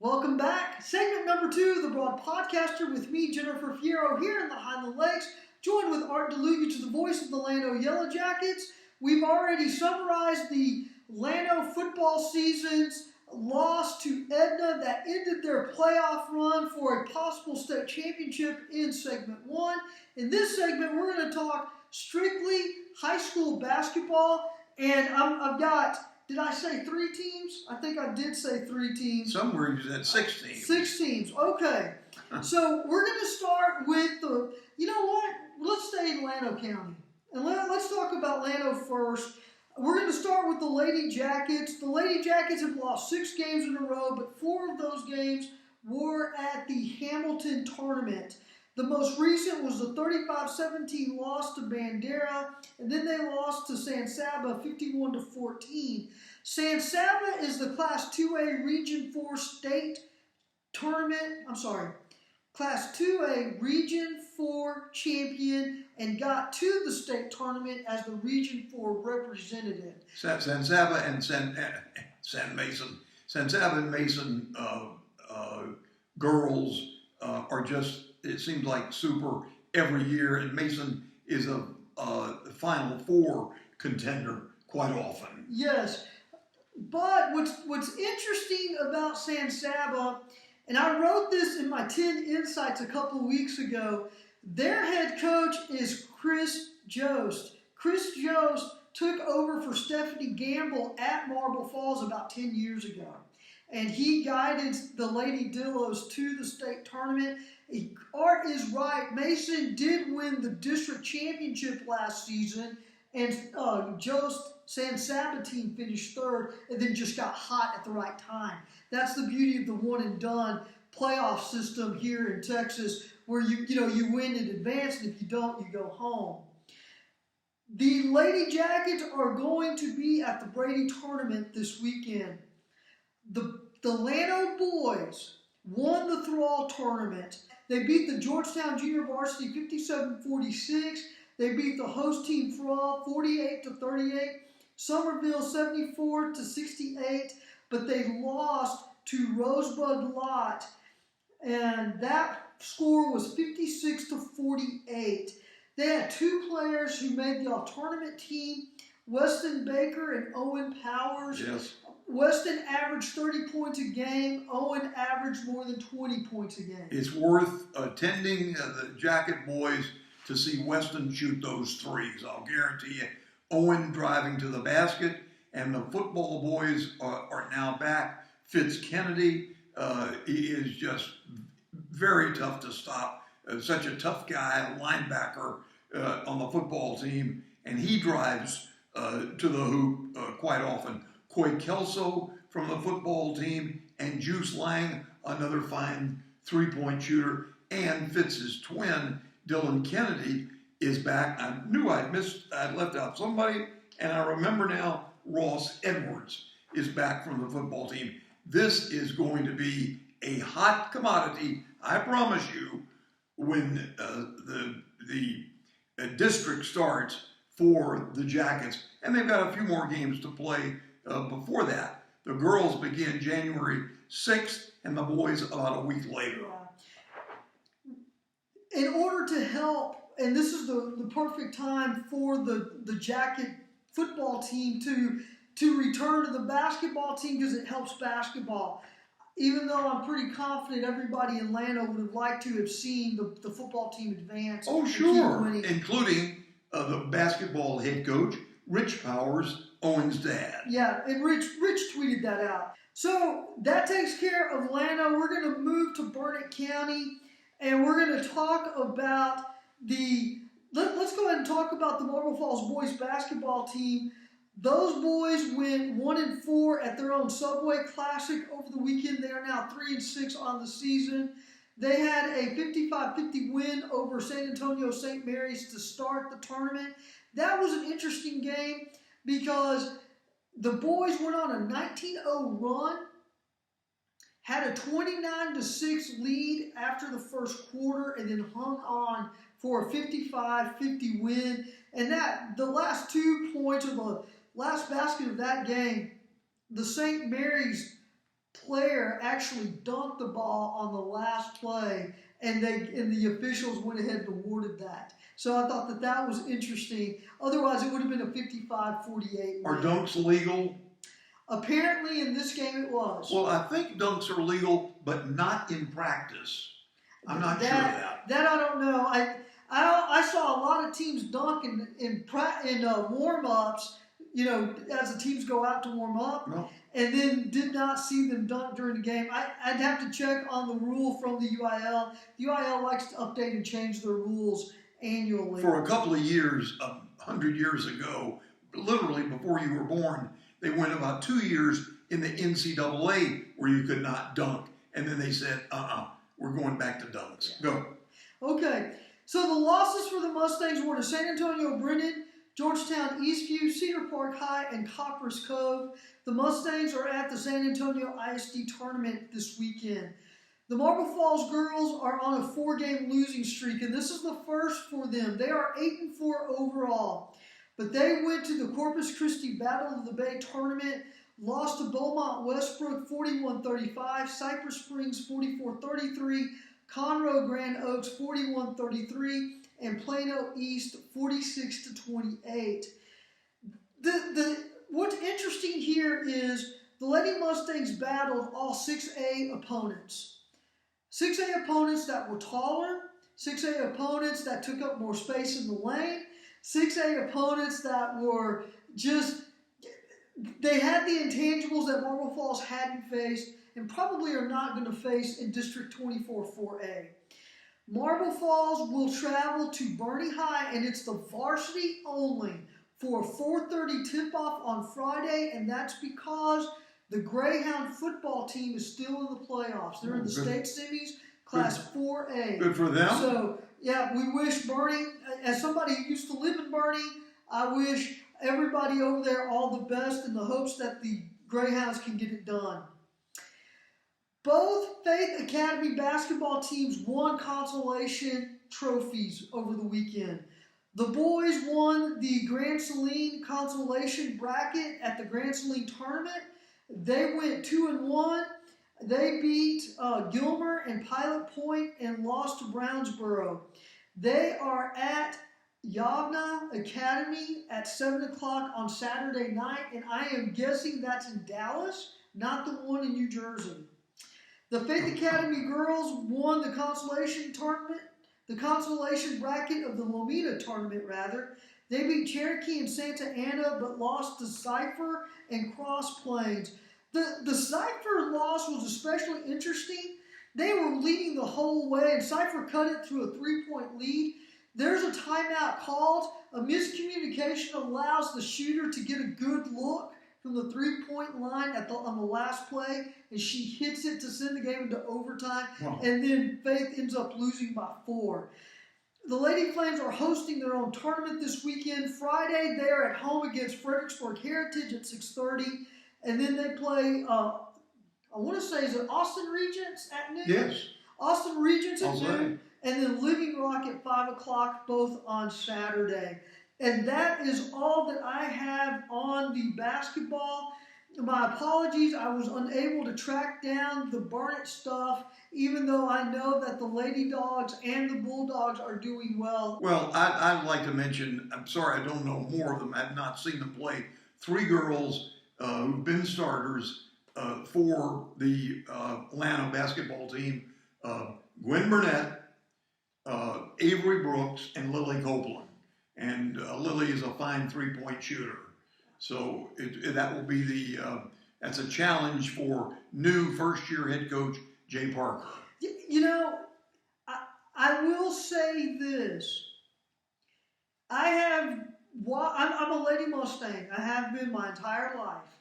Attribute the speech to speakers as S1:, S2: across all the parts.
S1: Welcome back. Segment number 2, The Broad Podcaster with me, Jennifer Fierro, here in the Highland Lakes, joined with Art Dlugach, the voice of the Llano Yellow Jackets. We've already summarized the Llano football season's loss to Edna that ended their playoff run for a possible state championship in segment 1. In this segment, we're going to talk strictly high school basketball, and I've got... Did I say 3 teams? I think I did say 3 teams.
S2: Somewhere you said 6 teams.
S1: 6 teams, okay. So we're going to start with the, you know what? Let's stay in Llano County. And let's talk about Llano first. We're going to start with the Lady Jackets. The Lady Jackets have lost 6 games in a row, but 4 of those games were at the Hamilton tournament. The most recent was the 35-17 loss to Bandera, and then they lost to San Saba 51-14. San Saba is the Class 2A Region 4 state tournament, Class 2A Region 4 champion and got to the state tournament as the Region 4 representative.
S2: San Saba and San Saba and Mason girls are just, it seems like super every year, and Mason is a Final Four contender quite often.
S1: Yes, but what's interesting about San Saba, and I wrote this in my 10 Insights a couple of weeks ago, their head coach is Chris Jost. Chris Jost took over for Stephanie Gamble at Marble Falls about 10 years ago. And he guided the Lady Dillos to the state tournament. Art is right. Mason did win the district championship last season, and Jost San Saba team finished 3rd, and then just got hot at the right time. That's the beauty of the one and done playoff system here in Texas, where you win in advance, and if you don't, you go home. The Lady Jackets are going to be at the Brady tournament this weekend. The Llano boys won the Thrall tournament. They beat the Georgetown Junior Varsity 57-46. They beat the host team Thrall 48-38. Somerville 74-68. But they lost to Rosebud Lott, and that score was 56-48. They had 2 players who made the all-tournament team, Weston Baker and Owen Powers.
S2: Yes.
S1: Weston averaged 30 points a game. Owen averaged more than 20 points a game.
S2: It's worth attending the Jacket boys to see Weston shoot those threes. I'll guarantee you. Owen driving to the basket, and the football boys are now back. Fitz Kennedy he is just very tough to stop. Such a tough guy, linebacker on the football team, and he drives to the hoop quite often. Coy Kelso from the football team, and Juice Lang, another fine 3-point shooter, and Fitz's twin, Dylan Kennedy, is back. I knew I'd left out somebody, and I remember now Ross Edwards is back from the football team. This is going to be a hot commodity, I promise you, when the district starts for the Jackets, and they've got a few more games to play before that. The girls begin January 6th, and the boys about a week later.
S1: In order to help, and this is the perfect time for the Jacket football team to return to the basketball team, because it helps basketball. Even though I'm pretty confident everybody in Llano would have liked to have seen the football team advance.
S2: Oh, sure, including the basketball head coach, Rich Powers, Owen's dad.
S1: Yeah, and Rich tweeted that out. So that takes care of Llano. We're going to move to Burnet County, and we're going to talk about let's go ahead and talk about the Marble Falls boys basketball team. Those boys went 1-4 at their own Subway Classic over the weekend. They are now 3-6 on the season. They had a 55-50 win over San Antonio St. Mary's to start the tournament. That was an interesting game because the boys went on a 19-0 run, had a 29-6 lead after the first quarter, and then hung on for a 55-50 win. And the last 2 points of the last basket of that game, the St. Mary's player actually dunked the ball on the last play, and the officials went ahead and awarded that. So I thought that was interesting. Otherwise, it would have been a 55-48 win.
S2: Are dunks legal?
S1: Apparently, in this game, it was.
S2: Well, I think dunks are legal, but not in practice. I'm not sure of that.
S1: That I don't know. I saw a lot of teams dunk in warm-ups, as the teams go out to warm up, and then did not see them dunk during the game. I'd have to check on the rule from the UIL. The UIL likes to update and change their rules annually.
S2: For a couple of years, 100 years ago, literally before you were born, they went about 2 years in the NCAA where you could not dunk. And then they said, we're going back to dunks. Yeah. Go.
S1: Okay. So the losses for the Mustangs were to San Antonio Brennan, Georgetown Eastview, Cedar Park High, and Copperas Cove. The Mustangs are at the San Antonio ISD tournament this weekend. The Marble Falls girls are on a 4-game losing streak, and this is the first for them. They are 8-4 overall, but they went to the Corpus Christi Battle of the Bay tournament, lost to Beaumont Westbrook 41-35, Cypress Springs 44-33, Conroe Grand Oaks 41-33, and Plano East 46-28. What's interesting here is the Lady Mustangs battled all 6A opponents. 6A opponents that were taller, 6A opponents that took up more space in the lane, 6A opponents that were they had the intangibles that Marble Falls hadn't faced and probably are not going to face in District 24 4A. Marble Falls will travel to Burnet High, and it's the varsity only for a 4:30 tip-off on Friday, and that's because the Greyhound football team is still in the playoffs. They're in the state semis, Class 4A.
S2: Good for them.
S1: So, yeah, we wish Burnet, as somebody who used to live in Burnet, I wish everybody over there all the best in the hopes that the Greyhounds can get it done. Both Faith Academy basketball teams won consolation trophies over the weekend. The boys won the Grand Saline consolation bracket at the Grand Saline tournament. They went 2-1. They beat Gilmer and Pilot Point and lost to Brownsboro. They are at Llano Academy at 7 o'clock on Saturday night, and I am guessing that's in Dallas, not the one in New Jersey. The Faith Academy girls won the consolation tournament, the consolation bracket of the Lomita tournament, rather. They beat Cherokee and Santa Ana, but lost to Cypher and Cross Plains. The Cypher loss was especially interesting. They were leading the whole way, and Cypher cut it to a 3-point lead. There's a timeout called. A miscommunication allows the shooter to get a good look from the 3-point line on the last play, and she hits it to send the game into overtime, and then Faith ends up losing by 4. The Lady Flames are hosting their own tournament this weekend. Friday, they are at home against Fredericksburg Heritage at 6:30, and then they play, I want to say, is it Austin Regents at noon?
S2: Yes.
S1: Austin Regents at noon, and then Living Rock at 5 o'clock, both on Saturday. And that is all that I have on the basketball. My apologies, I was unable to track down the Burnet stuff, even though I know that the Lady Dogs and the Bulldogs are doing well.
S2: Well, I'd like to mention, I'm sorry I don't know more of them, I've not seen them play. 3 girls who've been starters for the Llano basketball team, Gwen Burnet, Avery Brooks, and Lily Copeland. And Lily is a fine 3-point shooter. So that will be that's a challenge for new first-year head coach Jay Parker.
S1: You know, I will say this. I'm a Lady Mustang. I have been my entire life.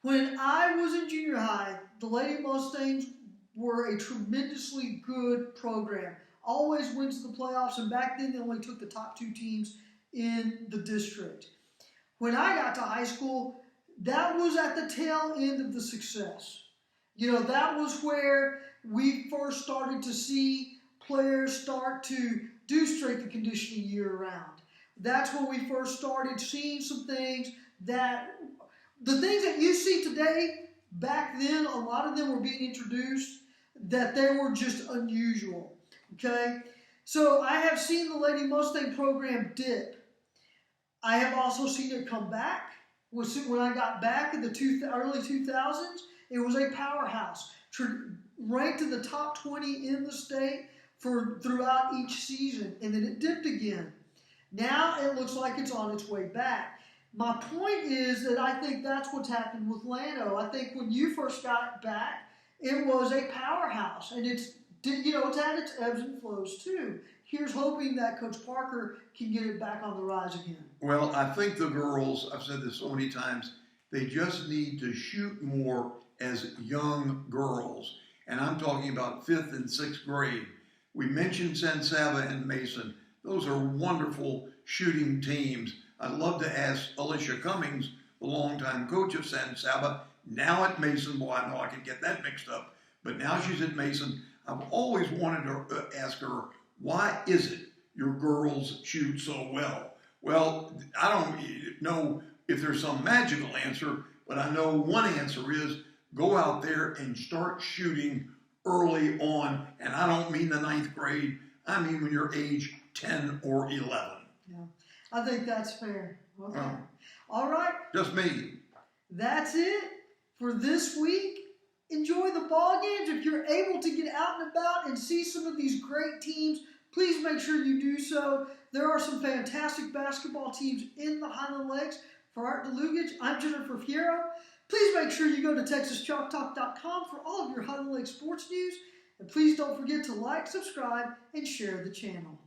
S1: When I was in junior high, the Lady Mustangs were a tremendously good program. Always went to the playoffs, and back then they only took the top 2 teams in the district. When I got to high school, that was at the tail end of the success. You know, that was where we first started to see players start to do strength and conditioning year-round. That's when we first started seeing some things the things that you see today, back then, a lot of them were being introduced that they were just unusual. Okay? So I have seen the Lady Mustang program dip. I have also seen it come back. When I got back in the early 2000s, it was a powerhouse, ranked in the top 20 in the state throughout each season, and then it dipped again. Now it looks like it's on its way back. My point is that I think that's what's happened with Llano. I think when you first got back, it was a powerhouse, and it's had its ebbs and flows too. Here's hoping that Coach Parker can get it back on the rise again.
S2: Well, I think the girls, I've said this so many times, they just need to shoot more as young girls. And I'm talking about 5th and 6th grade. We mentioned San Saba and Mason. Those are wonderful shooting teams. I'd love to ask Alicia Cummings, the longtime coach of San Saba, now at Mason. Boy, I know I could get that mixed up, but now she's at Mason. I've always wanted to ask her, why is it your girls shoot so well? Well, I don't know if there's some magical answer, but I know one answer is go out there and start shooting early on. And I don't mean the 9th grade. I mean when you're age 10 or 11.
S1: Yeah, I think that's fair. Okay. All right.
S2: Just me.
S1: That's it for this week. Enjoy the ball games. If you're able to get out and about and see some of these great teams, please make sure you do so. There are some fantastic basketball teams in the Highland Lakes. For Art Dlugach, I'm Jennifer Fierro. Please make sure you go to TexasChalkTalk.com for all of your Highland Lakes sports news. And please don't forget to like, subscribe, and share the channel.